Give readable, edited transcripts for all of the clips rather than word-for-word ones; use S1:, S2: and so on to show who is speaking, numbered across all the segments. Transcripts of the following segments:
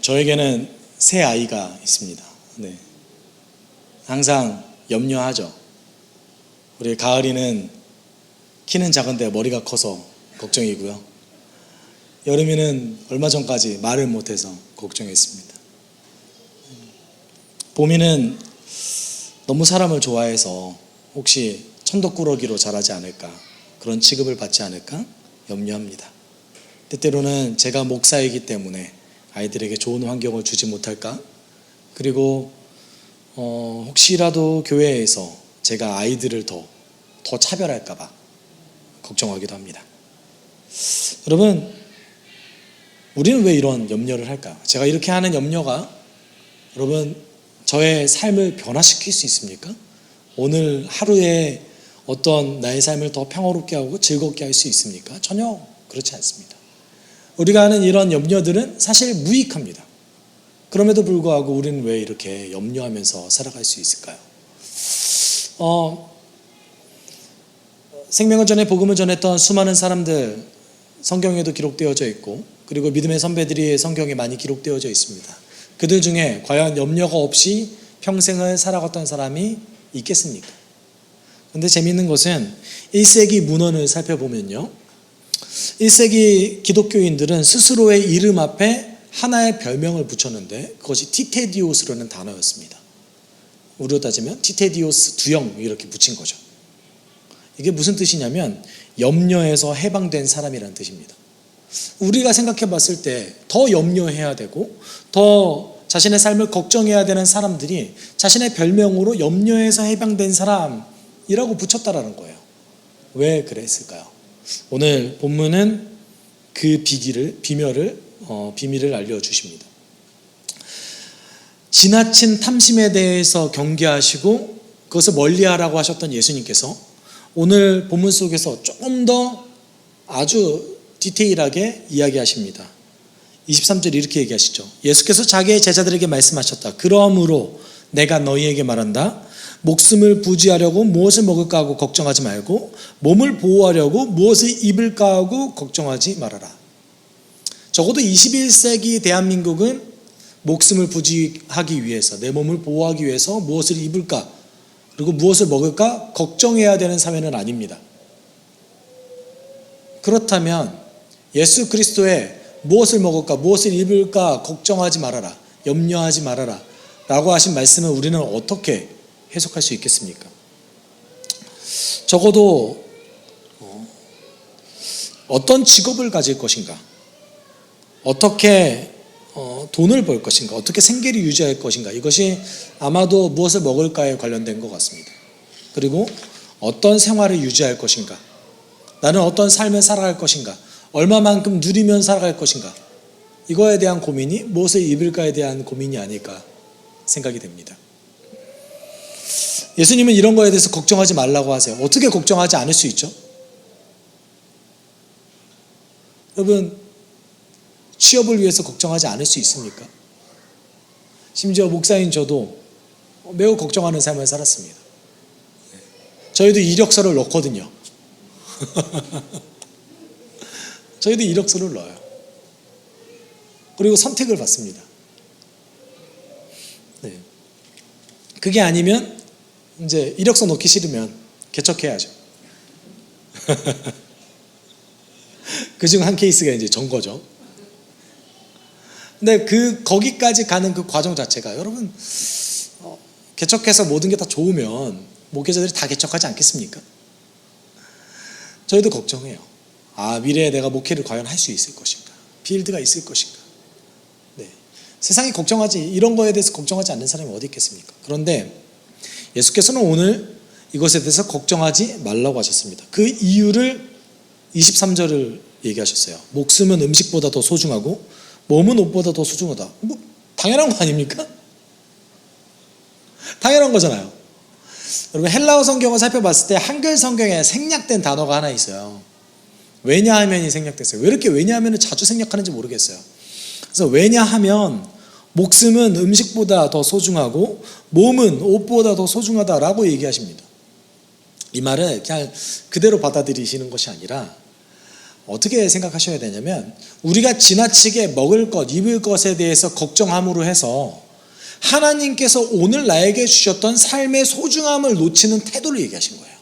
S1: 저에게는 새 아이가 있습니다. 네. 항상 염려하죠. 우리 가을이는 키는 작은데 머리가 커서 걱정이고요. 여름이는 얼마 전까지 말을 못해서 걱정했습니다. 봄이는 너무 사람을 좋아해서 혹시 천덕꾸러기로 자라지 않을까, 그런 취급을 받지 않을까 염려합니다. 때때로는 제가 목사이기 때문에 아이들에게 좋은 환경을 주지 못할까, 그리고 혹시라도 교회에서 제가 아이들을 더 차별할까 봐 걱정하기도 합니다. 여러분, 우리는 왜 이런 염려를 할까요? 제가 이렇게 하는 염려가 여러분 저의 삶을 변화시킬 수 있습니까? 오늘 하루에 어떤 나의 삶을 더 평화롭게 하고 즐겁게 할 수 있습니까? 전혀 그렇지 않습니다. 우리가 하는 이런 염려들은 사실 무익합니다. 그럼에도 불구하고 우리는 왜 이렇게 염려하면서 살아갈 수 있을까요? 생명을 전해 복음을 전했던 수많은 사람들 성경에도 기록되어져 있고, 그리고 믿음의 선배들이 성경에 많이 기록되어져 있습니다. 그들 중에 과연 염려가 없이 평생을 살아갔던 사람이 있겠습니까? 그런데 재미있는 것은 1세기 문헌을 살펴보면요, 1세기 기독교인들은 스스로의 이름 앞에 하나의 별명을 붙였는데 그것이 티테디오스라는 단어였습니다. 우리로 따지면 티테디오스 두영 이렇게 붙인 거죠. 이게 무슨 뜻이냐면 염려에서 해방된 사람이라는 뜻입니다. 우리가 생각해 봤을 때 더 염려해야 되고 더 자신의 삶을 걱정해야 되는 사람들이 자신의 별명으로 염려에서 해방된 사람이라고 붙였다라는 거예요. 왜 그랬을까요? 오늘 본문은 그 비밀을 알려주십니다. 지나친 탐심에 대해서 경계하시고 그것을 멀리하라고 하셨던 예수님께서 오늘 본문 속에서 조금 더 아주 디테일하게 이야기하십니다. 23절 이렇게 얘기하시죠. 예수께서 자기의 제자들에게 말씀하셨다. 그러므로 내가 너희에게 말한다. 목숨을 부지하려고 무엇을 먹을까 하고 걱정하지 말고 몸을 보호하려고 무엇을 입을까 하고 걱정하지 말아라. 적어도 21세기 대한민국은 목숨을 부지하기 위해서, 내 몸을 보호하기 위해서 무엇을 입을까 그리고 무엇을 먹을까 걱정해야 되는 사회는 아닙니다. 그렇다면 예수 그리스도의 무엇을 먹을까 무엇을 입을까 걱정하지 말아라, 염려하지 말아라 라고 하신 말씀을 우리는 어떻게 해석할 수 있겠습니까? 적어도 어떤 직업을 가질 것인가, 어떻게 돈을 벌 것인가, 어떻게 생계를 유지할 것인가, 이것이 아마도 무엇을 먹을까에 관련된 것 같습니다. 그리고 어떤 생활을 유지할 것인가, 나는 어떤 삶을 살아갈 것인가, 얼마만큼 누리면 살아갈 것인가, 이거에 대한 고민이 무엇을 입을까에 대한 고민이 아닐까 생각이 됩니다. 예수님은 이런 거에 대해서 걱정하지 말라고 하세요. 어떻게 걱정하지 않을 수 있죠? 여러분, 취업을 위해서 걱정하지 않을 수 있습니까? 심지어 목사인 저도 매우 걱정하는 삶을 살았습니다. 저희도 이력서를 넣거든요. 저희도 이력서를 넣어요. 그리고 선택을 받습니다. 네. 그게 아니면 이제 이력서 넣기 싫으면 개척해야죠. 그중 한 케이스가 이제 전거죠. 근데 거기까지 가는 그 과정 자체가 여러분 개척해서 모든 게 다 좋으면 목회자들이 다 개척하지 않겠습니까? 저희도 걱정해요. 미래에 내가 목회를 과연 할 수 있을 것인가, 필드가 있을 것인가. 네. 세상이 이런 거에 대해서 걱정하지 않는 사람이 어디 있겠습니까? 그런데 예수께서는 오늘 이것에 대해서 걱정하지 말라고 하셨습니다. 그 이유를 23절을 얘기하셨어요. 목숨은 음식보다 더 소중하고 몸은 옷보다 더 소중하다. 당연한 거 아닙니까? 당연한 거잖아요. 여러분, 헬라어 성경을 살펴봤을 때 한글 성경에 생략된 단어가 하나 있어요. 왜냐하면이 생략됐어요. 왜 이렇게 왜냐하면을 자주 생략하는지 모르겠어요. 그래서 왜냐하면 목숨은 음식보다 더 소중하고 몸은 옷보다 더 소중하다라고 얘기하십니다. 이 말을 그냥 그대로 받아들이시는 것이 아니라 어떻게 생각하셔야 되냐면 우리가 지나치게 먹을 것, 입을 것에 대해서 걱정함으로 해서 하나님께서 오늘 나에게 주셨던 삶의 소중함을 놓치는 태도를 얘기하신 거예요.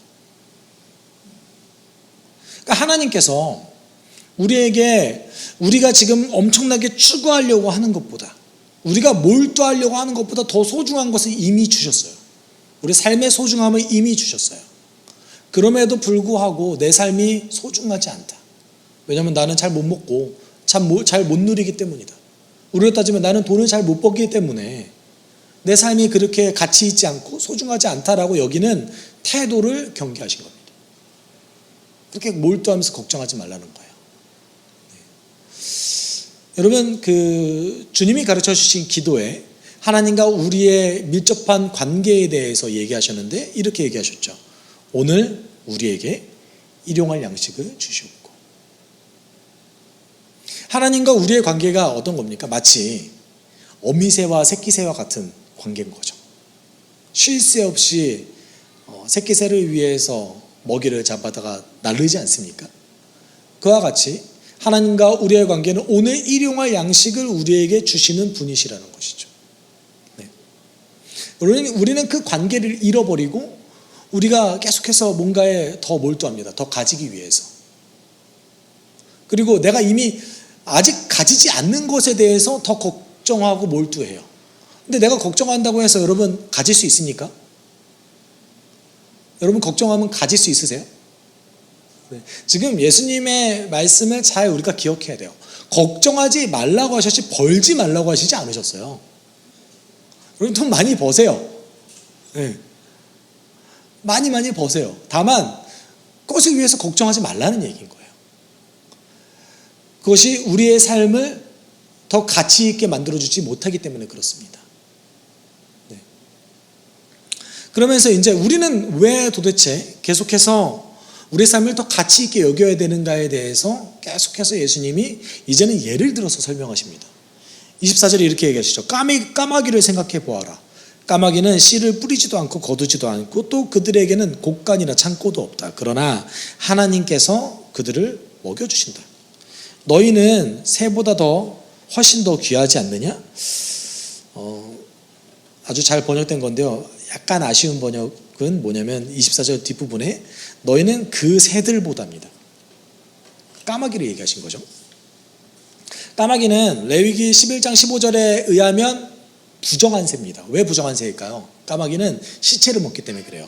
S1: 그러니까 하나님께서 우리에게 우리가 지금 엄청나게 추구하려고 하는 것보다, 우리가 몰두하려고 하는 것보다 더 소중한 것을 이미 주셨어요. 우리 삶의 소중함을 이미 주셨어요. 그럼에도 불구하고 내 삶이 소중하지 않다. 왜냐하면 나는 잘 못 먹고 잘 못 누리기 때문이다. 우리로 따지면 나는 돈을 잘 못 벌기 때문에 내 삶이 그렇게 가치 있지 않고 소중하지 않다라고 여기는 태도를 경계하신 겁니다. 그렇게 몰두하면서 걱정하지 말라는 거예요. 여러분, 주님이 가르쳐 주신 기도에 하나님과 우리의 밀접한 관계에 대해서 얘기하셨는데 이렇게 얘기하셨죠. 오늘 우리에게 일용할 양식을 주시옵고. 하나님과 우리의 관계가 어떤 겁니까? 마치 어미새와 새끼새와 같은 관계인 거죠. 쉴 새 없이 새끼새를 위해서 먹이를 잡아다가 나르지 않습니까? 그와 같이 하나님과 우리의 관계는 오늘 일용할 양식을 우리에게 주시는 분이시라는 것이죠. 네. 우리는 그 관계를 잃어버리고 우리가 계속해서 뭔가에 더 몰두합니다. 더 가지기 위해서. 그리고 내가 이미 아직 가지지 않는 것에 대해서 더 걱정하고 몰두해요. 근데 내가 걱정한다고 해서 여러분 가질 수 있습니까? 여러분 걱정하면 가질 수 있으세요? 네. 지금 예수님의 말씀을 잘 우리가 기억해야 돼요. 걱정하지 말라고 하셨지 벌지 말라고 하시지 않으셨어요. 여러분 돈 많이 버세요. 네. 많이 버세요. 다만 그것을 위해서 걱정하지 말라는 얘기인 거예요. 그것이 우리의 삶을 더 가치 있게 만들어주지 못하기 때문에 그렇습니다. 네. 그러면서 이제 우리는 왜 도대체 계속해서 우리의 삶을 더 가치 있게 여겨야 되는가에 대해서 계속해서 예수님이 이제는 예를 들어서 설명하십니다. 24절에 이렇게 얘기하시죠. 까마귀를 생각해 보아라. 까마귀는 씨를 뿌리지도 않고 거두지도 않고 또 그들에게는 곡간이나 창고도 없다. 그러나 하나님께서 그들을 먹여주신다. 너희는 새보다 훨씬 더 귀하지 않느냐? 아주 잘 번역된 건데요. 약간 아쉬운 번역은 뭐냐면 24절 뒷부분에 너희는 그 새들보다입니다. 까마귀를 얘기하신 거죠. 까마귀는 레위기 11장 15절에 의하면 부정한 새입니다. 왜 부정한 새일까요? 까마귀는 시체를 먹기 때문에 그래요.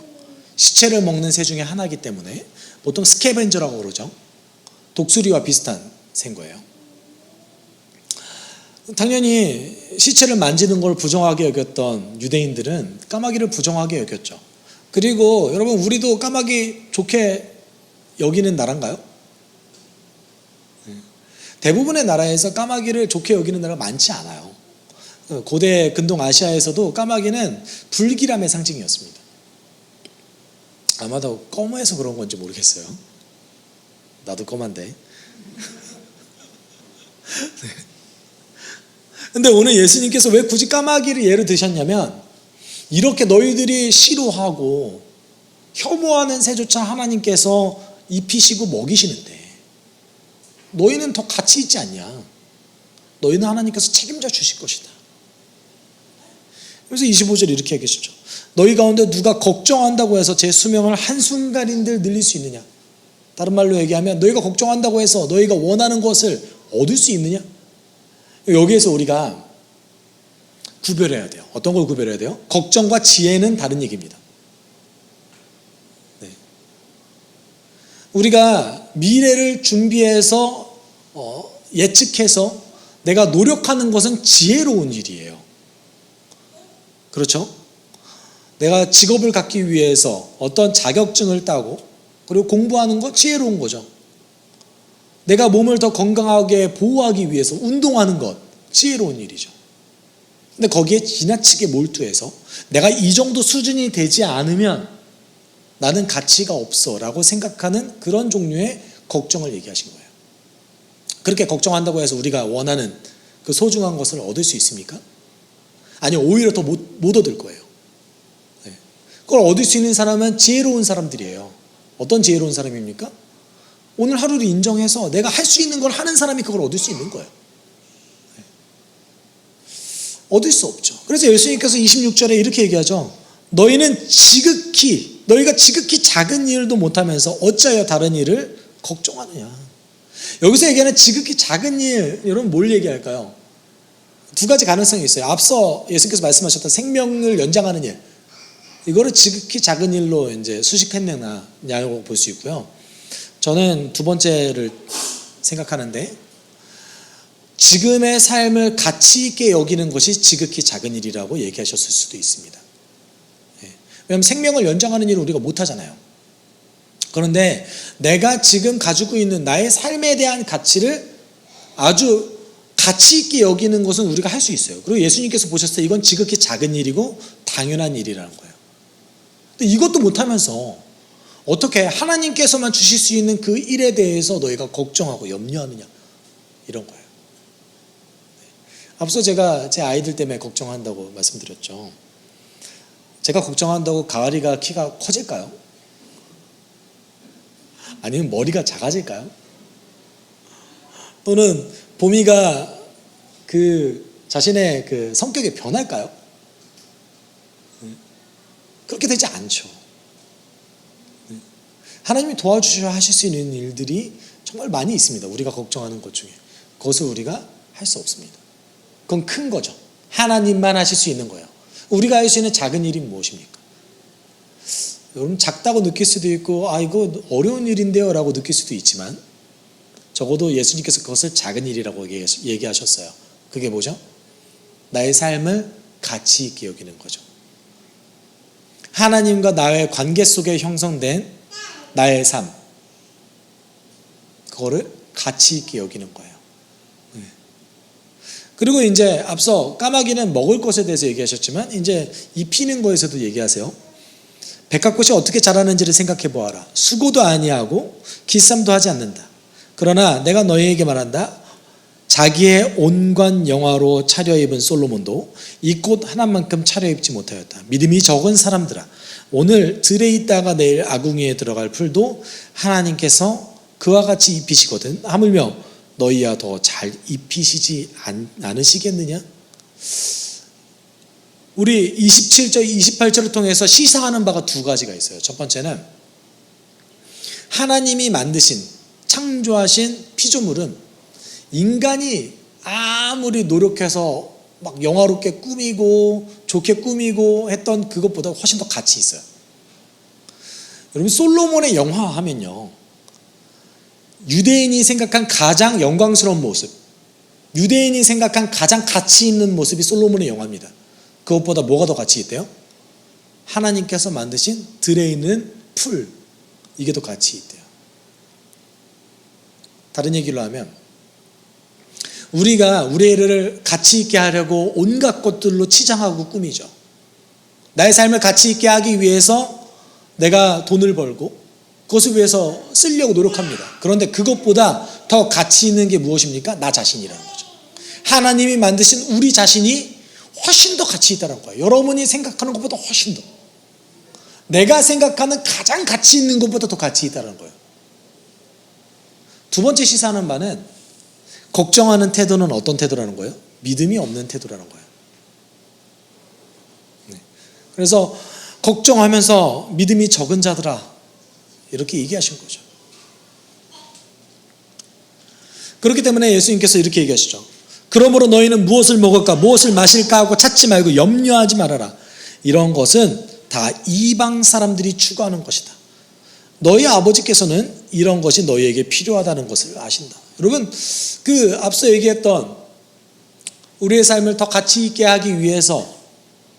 S1: 시체를 먹는 새 중에 하나이기 때문에 보통 스캐벤저라고 그러죠. 독수리와 비슷한 새인 거예요. 당연히 시체를 만지는 걸 부정하게 여겼던 유대인들은 까마귀를 부정하게 여겼죠. 그리고 여러분 우리도 까마귀 좋게 여기는 나라인가요? 대부분의 나라에서 까마귀를 좋게 여기는 나라가 많지 않아요. 고대 근동 아시아에서도 까마귀는 불길함의 상징이었습니다. 아마도 검어해서 그런 건지 모르겠어요. 나도 검한데. 근데 오늘 예수님께서 왜 굳이 까마귀를 예로 드셨냐면 이렇게 너희들이 싫어하고 혐오하는 새조차 하나님께서 입히시고 먹이시는데 너희는 더 가치 있지 않냐? 너희는 하나님께서 책임져 주실 것이다. 그래서 25절 이렇게 얘기하시죠. 너희 가운데 누가 걱정한다고 해서 제 수명을 한순간인들 늘릴 수 있느냐? 다른 말로 얘기하면 너희가 걱정한다고 해서 너희가 원하는 것을 얻을 수 있느냐? 여기에서 우리가 구별해야 돼요. 어떤 걸 구별해야 돼요? 걱정과 지혜는 다른 얘기입니다. 네. 우리가 미래를 준비해서 예측해서 내가 노력하는 것은 지혜로운 일이에요. 그렇죠? 내가 직업을 갖기 위해서 어떤 자격증을 따고 그리고 공부하는 것 지혜로운 거죠. 내가 몸을 더 건강하게 보호하기 위해서 운동하는 것 지혜로운 일이죠. 근데 거기에 지나치게 몰두해서 내가 이 정도 수준이 되지 않으면 나는 가치가 없어 라고 생각하는 그런 종류의 걱정을 얘기하신 거예요. 그렇게 걱정한다고 해서 우리가 원하는 그 소중한 것을 얻을 수 있습니까? 아니 오히려 더 못 얻을 거예요. 네. 그걸 얻을 수 있는 사람은 지혜로운 사람들이에요. 어떤 지혜로운 사람입니까? 오늘 하루를 인정해서 내가 할 수 있는 걸 하는 사람이 그걸 얻을 수 있는 거예요. 얻을 수 없죠. 그래서 예수님께서 26절에 이렇게 얘기하죠. 너희가 지극히 작은 일도 못하면서 어찌하여 다른 일을 걱정하느냐. 여기서 얘기하는 지극히 작은 일, 여러분 뭘 얘기할까요? 두 가지 가능성이 있어요. 앞서 예수님께서 말씀하셨던 생명을 연장하는 일, 이거를 지극히 작은 일로 이제 수식했느냐고 볼 수 있고요. 저는 두 번째를 생각하는데, 지금의 삶을 가치 있게 여기는 것이 지극히 작은 일이라고 얘기하셨을 수도 있습니다. 왜냐하면 생명을 연장하는 일을 우리가 못하잖아요. 그런데 내가 지금 가지고 있는 나의 삶에 대한 가치를 아주 가치 있게 여기는 것은 우리가 할 수 있어요. 그리고 예수님께서 보셨을 때 이건 지극히 작은 일이고 당연한 일이라는 거예요. 근데 이것도 못하면서 어떻게 하나님께서만 주실 수 있는 그 일에 대해서 너희가 걱정하고 염려하느냐, 이런 거예요. 앞서 제가 제 아이들 때문에 걱정한다고 말씀드렸죠. 제가 걱정한다고 가을이가 키가 커질까요? 아니면 머리가 작아질까요? 또는 봄이가 자신의 그 성격이 변할까요? 그렇게 되지 않죠. 하나님이 도와주셔야 하실 수 있는 일들이 정말 많이 있습니다. 우리가 걱정하는 것 중에. 그것을 우리가 할 수 없습니다. 그건 큰 거죠. 하나님만 하실 수 있는 거예요. 우리가 할 수 있는 작은 일이 무엇입니까? 여러분, 작다고 느낄 수도 있고 이거 어려운 일인데요 라고 느낄 수도 있지만, 적어도 예수님께서 그것을 작은 일이라고 얘기하셨어요. 그게 뭐죠? 나의 삶을 가치 있게 여기는 거죠. 하나님과 나의 관계 속에 형성된 나의 삶, 그거를 가치 있게 여기는 거예요. 그리고 이제 앞서 까마귀는 먹을 것에 대해서 얘기하셨지만, 이제 이 피는 거에서도 얘기하세요. 백합꽃이 어떻게 자라는지를 생각해 보아라. 수고도 아니하고 기쌈도 하지 않는다. 그러나 내가 너희에게 말한다. 자기의 온관 영화로 차려입은 솔로몬도 이 꽃 하나만큼 차려입지 못하였다. 믿음이 적은 사람들아, 오늘 들에 있다가 내일 아궁이에 들어갈 풀도 하나님께서 그와 같이 입히시거든. 하물며 너희야 더 잘 입히시지 않으시겠느냐? 우리 27절, 28절을 통해서 시사하는 바가 두 가지가 있어요. 첫 번째는 하나님이 만드신, 창조하신 피조물은 인간이 아무리 노력해서 막 영화롭게 꾸미고 좋게 꾸미고 했던 그것보다 훨씬 더 가치 있어요. 여러분, 솔로몬의 영화 하면요, 유대인이 생각한 가장 영광스러운 모습, 유대인이 생각한 가장 가치 있는 모습이 솔로몬의 영화입니다. 그것보다 뭐가 더 가치 있대요? 하나님께서 만드신 들에 있는 풀, 이게 더 가치 있대요. 다른 얘기로 하면 우리가 우리 애를 가치 있게 하려고 온갖 것들로 치장하고 꾸미죠. 나의 삶을 가치 있게 하기 위해서 내가 돈을 벌고 그것을 위해서 쓰려고 노력합니다. 그런데 그것보다 더 가치 있는 게 무엇입니까? 나 자신이라는 거죠. 하나님이 만드신 우리 자신이 훨씬 더 가치 있다는 거예요. 여러분이 생각하는 것보다 훨씬 더, 내가 생각하는 가장 가치 있는 것보다 더 가치 있다는 거예요. 두 번째 시사하는 바는 걱정하는 태도는 어떤 태도라는 거예요? 믿음이 없는 태도라는 거예요. 그래서 걱정하면서 믿음이 적은 자들아, 이렇게 얘기하신 거죠. 그렇기 때문에 예수님께서 이렇게 얘기하시죠. 그러므로 너희는 무엇을 먹을까 무엇을 마실까 하고 찾지 말고 염려하지 말아라. 이런 것은 다 이방 사람들이 추구하는 것이다. 너희 아버지께서는 이런 것이 너희에게 필요하다는 것을 아신다. 여러분, 그 앞서 얘기했던 우리의 삶을 더 가치 있게 하기 위해서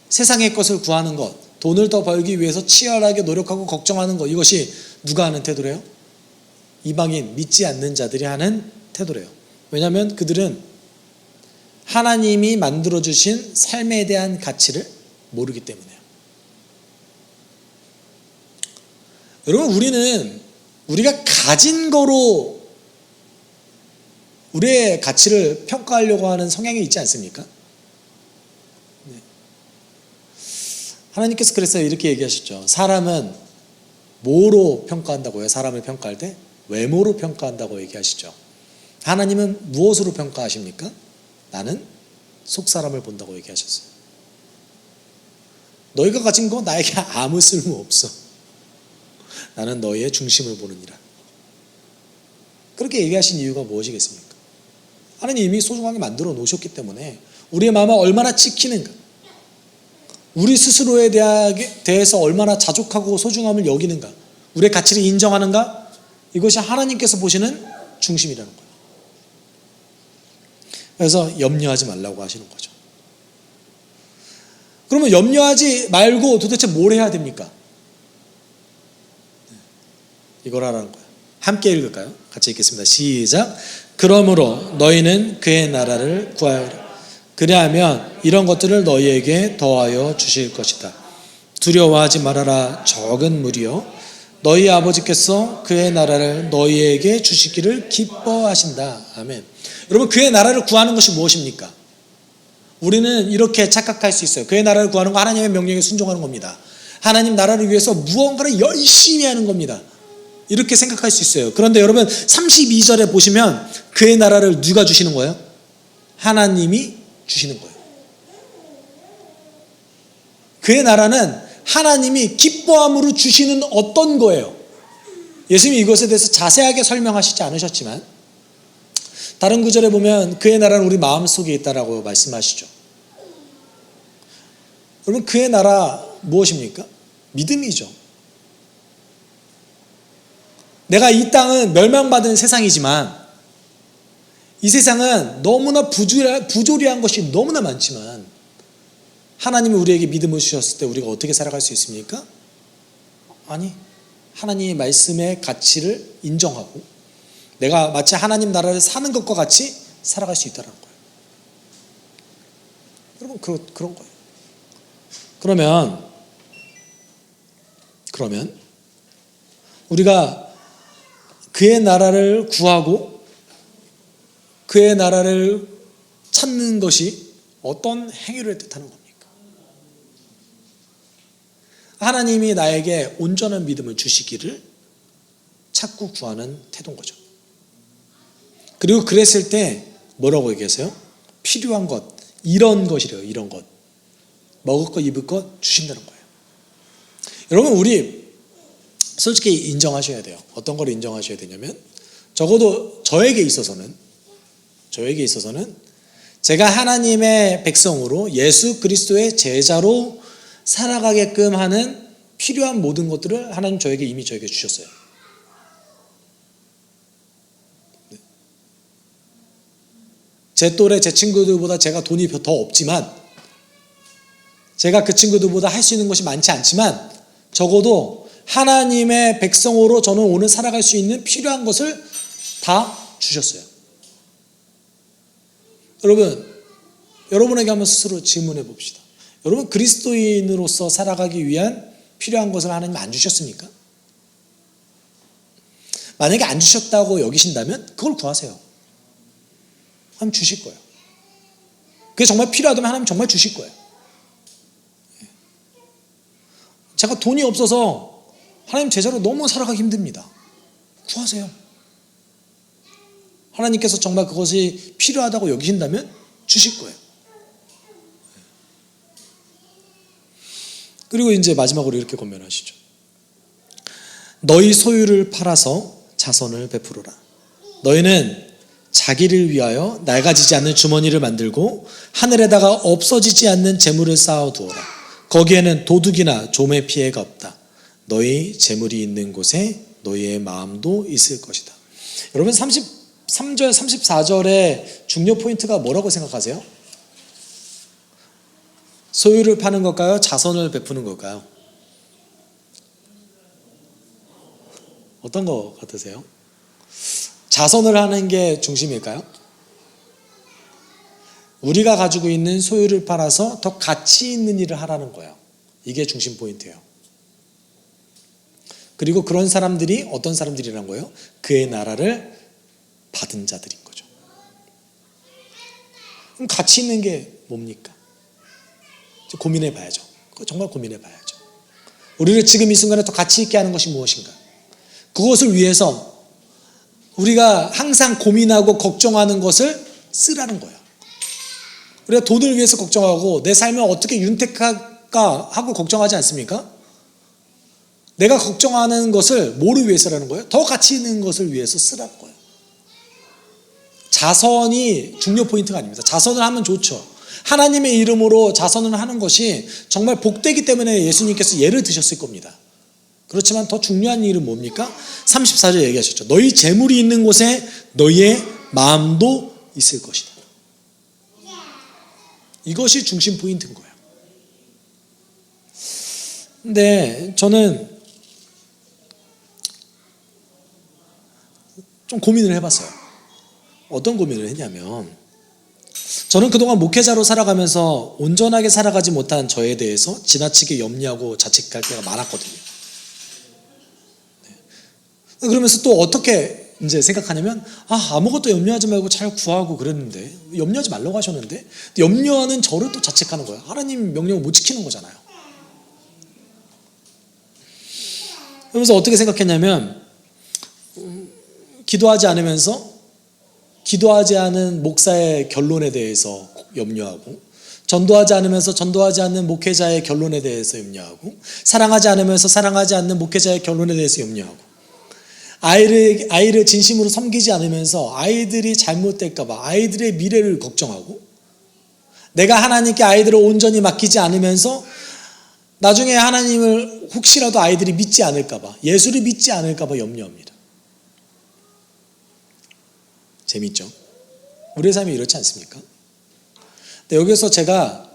S1: 세상의 것을 구하는 것, 돈을 더 벌기 위해서 치열하게 노력하고 걱정하는 것, 이것이 누가 하는 태도래요? 이방인, 믿지 않는 자들이 하는 태도래요. 왜냐하면 그들은 하나님이 만들어주신 삶에 대한 가치를 모르기 때문에요. 여러분, 우리가 가진 거로 우리의 가치를 평가하려고 하는 성향이 있지 않습니까? 하나님께서 그래서 이렇게 얘기하셨죠. 사람은 뭐로 평가한다고요? 사람을 평가할 때 외모로 평가한다고 얘기하시죠. 하나님은 무엇으로 평가하십니까? 나는 속사람을 본다고 얘기하셨어요. 너희가 가진 거 나에게 아무 쓸모 없어. 나는 너희의 중심을 보느니라. 그렇게 얘기하신 이유가 무엇이겠습니까? 하나님이 이미 소중하게 만들어 놓으셨기 때문에 우리의 마음을 얼마나 지키는가, 우리 스스로에 대해서 얼마나 자족하고 소중함을 여기는가, 우리의 가치를 인정하는가, 이것이 하나님께서 보시는 중심이라는 거예요. 그래서 염려하지 말라고 하시는 거죠. 그러면 염려하지 말고 도대체 뭘 해야 됩니까? 이걸 하라는 거예요. 함께 읽을까요? 같이 읽겠습니다. 시작. 그러므로 너희는 그의 나라를 구하여라. 그리하면 이런 것들을 너희에게 더하여 주실 것이다. 두려워하지 말아라. 적은 무리여. 너희 아버지께서 그의 나라를 너희에게 주시기를 기뻐하신다. 아멘. 여러분, 그의 나라를 구하는 것이 무엇입니까? 우리는 이렇게 착각할 수 있어요. 그의 나라를 구하는 거 하나님의 명령에 순종하는 겁니다. 하나님 나라를 위해서 무언가를 열심히 하는 겁니다. 이렇게 생각할 수 있어요. 그런데 여러분, 32절에 보시면 그의 나라를 누가 주시는 거예요? 하나님이 주시는 거예요. 그의 나라는 하나님이 기뻐함으로 주시는 어떤 거예요. 예수님이 이것에 대해서 자세하게 설명하시지 않으셨지만 다른 구절에 보면 그의 나라는 우리 마음속에 있다라고 말씀하시죠. 여러분, 그의 나라 무엇입니까? 믿음이죠. 내가 이 땅은 멸망받은 세상이지만 이 세상은 너무나 부조리한 것이 너무나 많지만 하나님이 우리에게 믿음을 주셨을 때 우리가 어떻게 살아갈 수 있습니까? 아니, 하나님의 말씀의 가치를 인정하고 내가 마치 하나님 나라를 사는 것과 같이 살아갈 수 있다는 거예요. 여러분, 그런 거예요. 그러면 우리가 그의 나라를 구하고 그의 나라를 찾는 것이 어떤 행위를 뜻하는 겁니까? 하나님이 나에게 온전한 믿음을 주시기를 찾고 구하는 태도인 거죠. 그리고 그랬을 때 뭐라고 얘기하세요? 필요한 것, 이런 것이래요. 이런 것. 먹을 것, 입을 것 주신다는 거예요. 여러분, 우리 솔직히 인정하셔야 돼요. 어떤 걸 인정하셔야 되냐면 적어도 저에게 있어서는 제가 하나님의 백성으로 예수 그리스도의 제자로 살아가게끔 하는 필요한 모든 것들을 하나님 이미 저에게 주셨어요. 제 또래 제 친구들보다 제가 돈이 더 없지만 제가 그 친구들보다 할 수 있는 것이 많지 않지만 적어도 하나님의 백성으로 저는 오늘 살아갈 수 있는 필요한 것을 다 주셨어요. 여러분에게 한번 스스로 질문해 봅시다. 여러분, 그리스도인으로서 살아가기 위한 필요한 것을 하나님 안 주셨습니까? 만약에 안 주셨다고 여기신다면 그걸 구하세요. 하나님 주실 거예요. 그게 정말 필요하다면 하나님 정말 주실 거예요. 제가 돈이 없어서 하나님 제자로 너무 살아가기 힘듭니다. 구하세요. 하나님께서 정말 그것이 필요하다고 여기신다면 주실 거예요. 그리고 이제 마지막으로 이렇게 권면하시죠. 너희 소유를 팔아서 자선을 베풀어라. 너희는 자기를 위하여 낡아지지 않는 주머니를 만들고 하늘에다가 없어지지 않는 재물을 쌓아두어라. 거기에는 도둑이나 좀의 피해가 없다. 너희 재물이 있는 곳에 너희의 마음도 있을 것이다. 여러분, 33절, 34절의 중요 포인트가 뭐라고 생각하세요? 소유를 파는 걸까요? 자선을 베푸는 걸까요? 어떤 거 같으세요? 자선을 하는 게 중심일까요? 우리가 가지고 있는 소유를 팔아서 더 가치 있는 일을 하라는 거예요. 이게 중심 포인트예요. 그리고 그런 사람들이 어떤 사람들이란 거예요? 그의 나라를 받은 자들인 거죠. 그럼 가치 있는 게 뭡니까? 고민해 봐야죠. 정말 고민해 봐야죠. 우리를 지금 이 순간에 더 가치 있게 하는 것이 무엇인가? 그것을 위해서 우리가 항상 고민하고 걱정하는 것을 쓰라는 거예요. 우리가 돈을 위해서 걱정하고 내 삶을 어떻게 윤택할까 하고 걱정하지 않습니까? 내가 걱정하는 것을 뭐를 위해서라는 거예요? 더 가치 있는 것을 위해서 쓰라는 거예요. 자선이 중요 포인트가 아닙니다. 자선을 하면 좋죠. 하나님의 이름으로 자선을 하는 것이 정말 복되기 때문에 예수님께서 예를 드셨을 겁니다. 그렇지만 더 중요한 일은 뭡니까? 34절 얘기하셨죠. 너희 재물이 있는 곳에 너희의 마음도 있을 것이다. 이것이 중심 포인트인 거예요. 근데 저는 좀 고민을 해봤어요. 어떤 고민을 했냐면, 저는 그동안 목회자로 살아가면서 온전하게 살아가지 못한 저에 대해서 지나치게 염려하고 자책할 때가 많았거든요. 그러면서 또 어떻게 이제 생각하냐면, 아무것도 염려하지 말고 잘 구하고 그랬는데, 염려하지 말라고 하셨는데, 염려하는 저를 또 자책하는 거예요. 하나님 명령을 못 지키는 거잖아요. 그러면서 어떻게 생각했냐면, 기도하지 않은 목사의 결론에 대해서 염려하고, 전도하지 않으면서 전도하지 않는 목회자의 결론에 대해서 염려하고, 사랑하지 않으면서 사랑하지 않는 목회자의 결론에 대해서 염려하고, 아이를 진심으로 섬기지 않으면서 아이들이 잘못될까봐 아이들의 미래를 걱정하고, 내가 하나님께 아이들을 온전히 맡기지 않으면서 나중에 하나님을 혹시라도 아이들이 믿지 않을까봐, 예수를 믿지 않을까봐 염려합니다. 재밌죠? 우리의 삶이 이렇지 않습니까? 근데 여기서 제가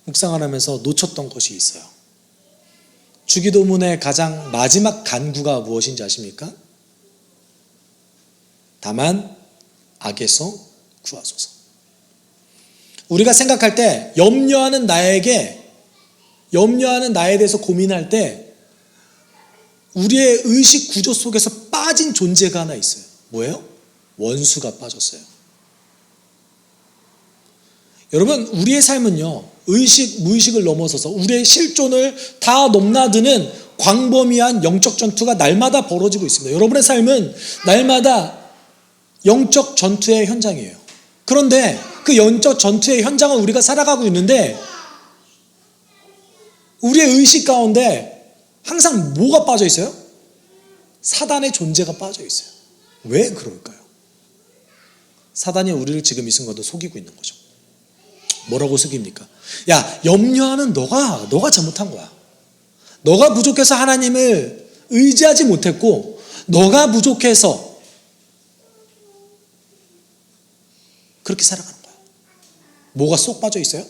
S1: 묵상을 하면서 놓쳤던 것이 있어요. 주기도문의 가장 마지막 간구가 무엇인지 아십니까? 다만 악에서 구하소서. 우리가 생각할 때 염려하는 나에 대해서 고민할 때 우리의 의식 구조 속에서 빠진 존재가 하나 있어요. 뭐예요? 원수가 빠졌어요. 여러분, 우리의 삶은요, 의식, 무의식을 넘어서서 우리의 실존을 다 넘나드는 광범위한 영적 전투가 날마다 벌어지고 있습니다. 여러분의 삶은 날마다 영적 전투의 현장이에요. 그런데 그 영적 전투의 현장을 우리가 살아가고 있는데, 우리의 의식 가운데 항상 뭐가 빠져 있어요? 사단의 존재가 빠져 있어요. 왜 그럴까요? 사단이 우리를 지금 이 순간도 속이고 있는 거죠. 뭐라고 속입니까? 야, 염려하는 너가 잘못한 거야. 너가 부족해서 하나님을 의지하지 못했고, 너가 부족해서 그렇게 살아가는 거야. 뭐가 쏙 빠져 있어요?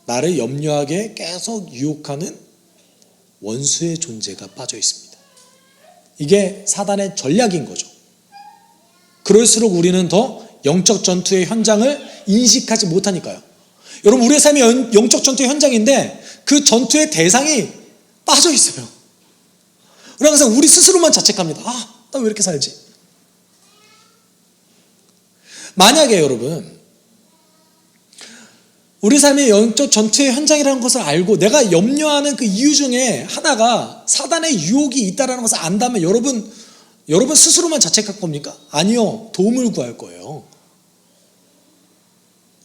S1: 나를 염려하게 계속 유혹하는 원수의 존재가 빠져 있습니다. 이게 사단의 전략인 거죠. 그럴수록 우리는 더 영적 전투의 현장을 인식하지 못하니까요. 여러분, 우리의 삶이 영적 전투의 현장인데 그 전투의 대상이 빠져 있어요. 우리 항상 우리 스스로만 자책합니다. 나 왜 이렇게 살지? 만약에 여러분, 우리 삶의 영적 전투의 현장이라는 것을 알고 내가 염려하는 그 이유 중에 하나가 사단의 유혹이 있다는 것을 안다면 여러분 스스로만 자책할 겁니까? 아니요. 도움을 구할 거예요.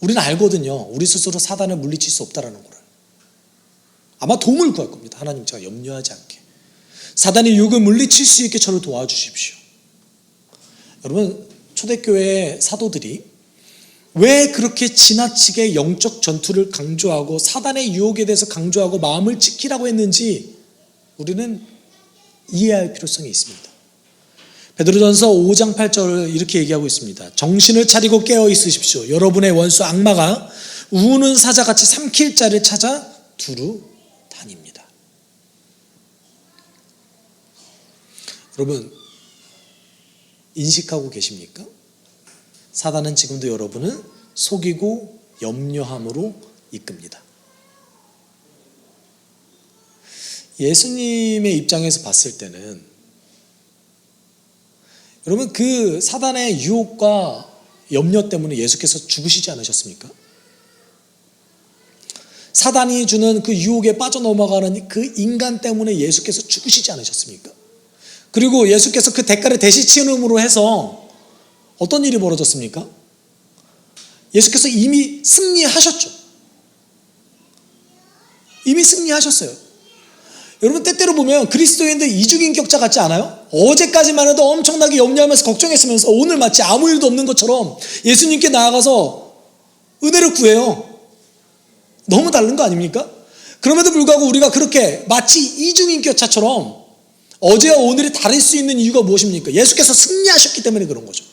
S1: 우리는 알거든요. 우리 스스로 사단을 물리칠 수 없다는 걸. 아마 도움을 구할 겁니다. 하나님, 제가 염려하지 않게. 사단의 유혹을 물리칠 수 있게 저를 도와주십시오. 여러분, 초대교회의 사도들이 왜 그렇게 지나치게 영적 전투를 강조하고 사단의 유혹에 대해서 강조하고 마음을 지키라고 했는지 우리는 이해할 필요성이 있습니다. 베드로전서 5장 8절을 이렇게 얘기하고 있습니다. 정신을 차리고 깨어 있으십시오. 여러분의 원수 악마가 우는 사자같이 삼킬 자를 찾아 두루 다닙니다. 여러분, 인식하고 계십니까? 사단은 지금도 여러분을 속이고 염려함으로 이끕니다. 예수님의 입장에서 봤을 때는 여러분, 그 사단의 유혹과 염려 때문에 예수께서 죽으시지 않으셨습니까? 사단이 주는 그 유혹에 빠져넘어가는 그 인간 때문에 예수께서 죽으시지 않으셨습니까? 그리고 예수께서 그 대가를 대신 치름으로 해서 어떤 일이 벌어졌습니까? 예수께서 이미 승리하셨죠. 이미 승리하셨어요. 여러분, 때때로 보면 그리스도인들 이중인격자 같지 않아요? 어제까지만 해도 엄청나게 염려하면서 걱정했으면서 오늘 마치 아무 일도 없는 것처럼 예수님께 나아가서 은혜를 구해요. 너무 다른 거 아닙니까? 그럼에도 불구하고 우리가 그렇게 마치 이중인격자처럼 어제와 오늘이 다를 수 있는 이유가 무엇입니까? 예수께서 승리하셨기 때문에 그런 거죠.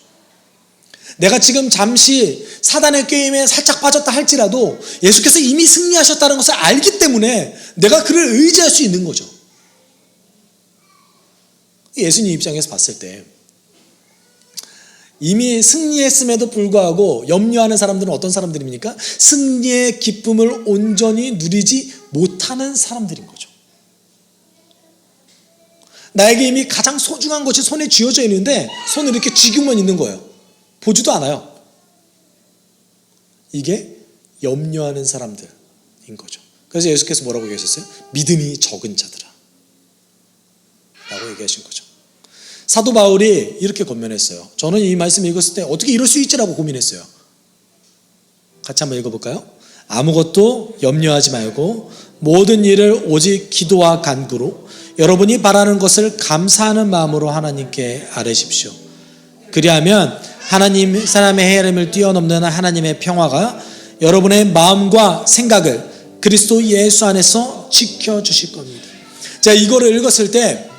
S1: 내가 지금 잠시 사단의 게임에 살짝 빠졌다 할지라도 예수께서 이미 승리하셨다는 것을 알기 때문에 내가 그를 의지할 수 있는 거죠. 예수님 입장에서 봤을 때 이미 승리했음에도 불구하고 염려하는 사람들은 어떤 사람들입니까? 승리의 기쁨을 온전히 누리지 못하는 사람들인 거죠. 나에게 이미 가장 소중한 것이 손에 쥐어져 있는데 손을 이렇게 쥐고만 있는 거예요. 보지도 않아요. 이게 염려하는 사람들인 거죠. 그래서 예수께서 뭐라고 얘기하셨어요? 믿음이 적은 자들아 라고 얘기하신 거죠. 사도 바울이 이렇게 권면했어요. 저는 이 말씀 읽었을 때 어떻게 이럴 수 있지라고 고민했어요. 같이 한번 읽어볼까요? 아무것도 염려하지 말고 모든 일을 오직 기도와 간구로 여러분이 바라는 것을 감사하는 마음으로 하나님께 아뢰십시오. 그리하면 하나님 사람의 헤아림을 뛰어넘는 하나님의 평화가 여러분의 마음과 생각을 그리스도 예수 안에서 지켜주실 겁니다. 제가 이거를 읽었을 때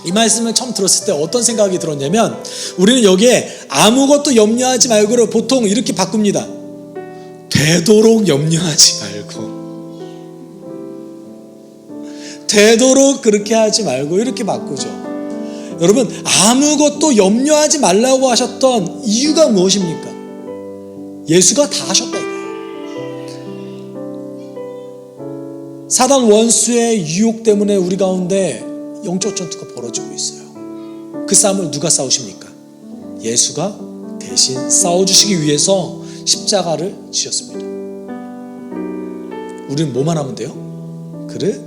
S1: 이 말씀을 처음 들었을 때 어떤 생각이 들었냐면 우리는 여기에 아무것도 염려하지 말고를 보통 이렇게 바꿉니다. 되도록 염려하지 말고, 되도록 그렇게 하지 말고 이렇게 바꾸죠. 여러분, 아무것도 염려하지 말라고 하셨던 이유가 무엇입니까? 예수가 다 하셨다 이거예요. 사단 원수의 유혹 때문에 우리 가운데 영적 전투가 벌어지고 있어요. 그 싸움을 누가 싸우십니까? 예수가 대신 싸워주시기 위해서 십자가를 지셨습니다. 우리는 뭐만 하면 돼요? 그를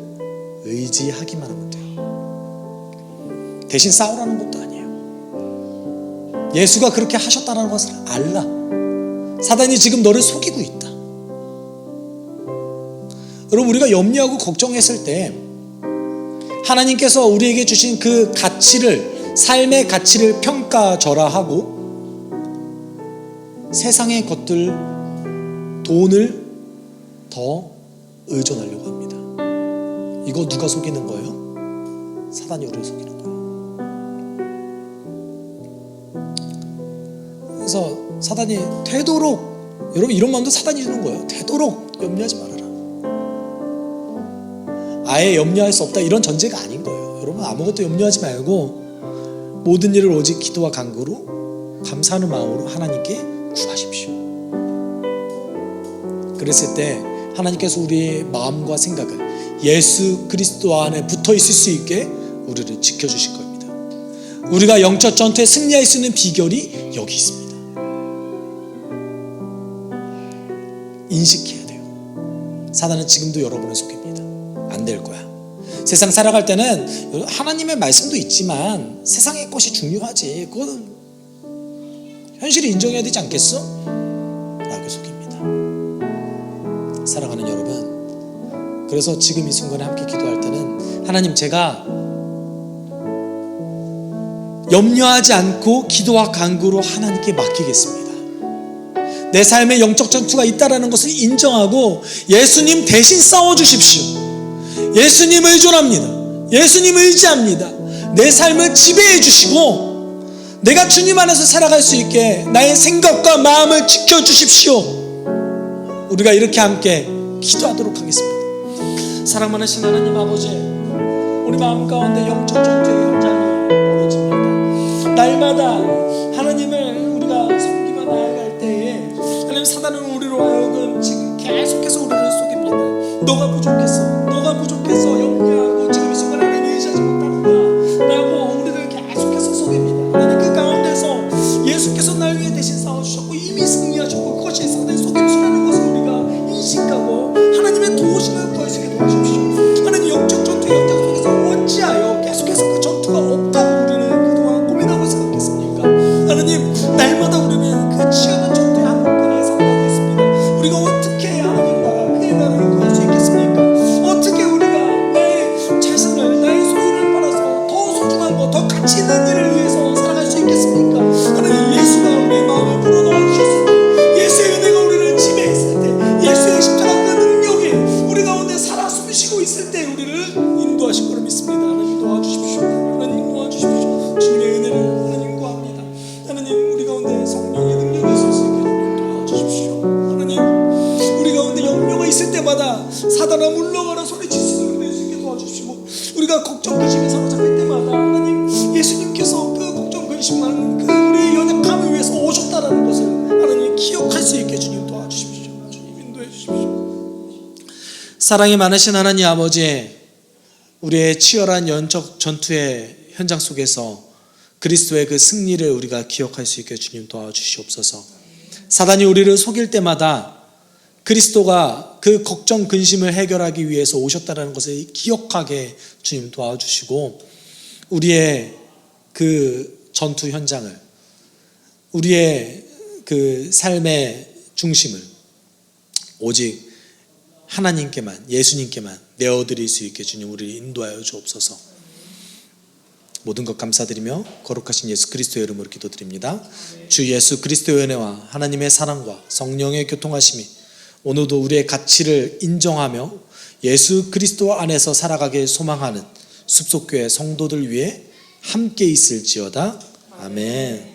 S1: 의지하기만 하면 돼요. 대신 싸우라는 것도 아니에요. 예수가 그렇게 하셨다는 것을 알라. 사단이 지금 너를 속이고 있다. 여러분, 우리가 염려하고 걱정했을 때 하나님께서 우리에게 주신 그 가치를, 삶의 가치를 평가절하하고 세상의 것들, 돈을 더 의존하려고 합니다. 이거 누가 속이는 거예요? 사단이 우리를 속이는 거예요. 그래서 사단이 되도록, 여러분 이런 마음도 사단이 주는 거예요. 되도록 염려하지 말아라. 아예 염려할 수 없다 이런 전제가 아닌 거예요. 여러분, 아무것도 염려하지 말고 모든 일을 오직 기도와 간구로 감사하는 마음으로 하나님께 구하십시오. 그랬을 때 하나님께서 우리의 마음과 생각을 예수 그리스도 안에 붙어 있을 수 있게 우리를 지켜주실 겁니다. 우리가 영적 전투에 승리할 수 있는 비결이 여기 있습니다. 인식해야 돼요. 사단은 지금도 여러분을 속입니다. 안 될 거야. 세상 살아갈 때는 하나님의 말씀도 있지만 세상의 것이 중요하지. 그거는 현실을 인정해야 되지 않겠어? 라고 속입니다. 사랑하는 여러분, 그래서 지금 이 순간에 함께 기도할 때는 하나님, 제가 염려하지 않고 기도와 간구로 하나님께 맡기겠습니다. 내 삶에 영적 전투가 있다는 것을 인정하고 예수님 대신 싸워주십시오. 예수님 의존합니다. 예수님 의지합니다. 내 삶을 지배해 주시고 내가 주님 안에서 살아갈 수 있게 나의 생각과 마음을 지켜주십시오. 우리가 이렇게 함께 기도하도록 하겠습니다. 사랑 많으신 하나님 아버지, 우리 마음 가운데 영적 전투의 현장이 벌어집니다. 날마다 하나님을 우리가 섬기며 나아갈 때에 하나님, 사단은 우리로 하여금 지금 계속해서 우리를 속입니다. 너가 부족해서 염려하고 지금 이 순간에 하나님 의지하지 못한다 라고 우리를 계속해서 속입니다. 하나님, 그 가운데서 예수께서 날 위해 대신 싸워주셨고 이미 승리하셨고 그것이 사단의 속임수라는 것을 우리가 인식하고 하나님의 도우심을 구할 수 있게 도와주십시오. 하나님, 영적 전투의 현장 속에서 어찌하여 계속해서 그 전투가 없다고 하나님 그 우리의 연약함을 위해서 오셨다라는 것을 하나님 기억할 수 있게 주님 도와주십시오. 주님 인도해 주십시오. 사랑이 많으신 하나님 아버지, 우리의 치열한 영적 전투의 현장 속에서 그리스도의 그 승리를 우리가 기억할 수 있게 주님 도와주시옵소서. 사단이 우리를 속일 때마다 그리스도가 그 걱정 근심을 해결하기 위해서 오셨다는 것을 기억하게 주님 도와주시고, 우리의 그 전투 현장을, 우리의 그 삶의 중심을 오직 하나님께만, 예수님께만 내어드릴 수 있게 주님 우리를 인도하여 주옵소서. 모든 것 감사드리며 거룩하신 예수 그리스도의 이름으로 기도드립니다. 주 예수 그리스도의 은혜와 하나님의 사랑과 성령의 교통하심이 오늘도 우리의 가치를 인정하며 예수 그리스도 안에서 살아가길 소망하는 숲속교회 성도들 위해 함께 있을지어다. 아멘.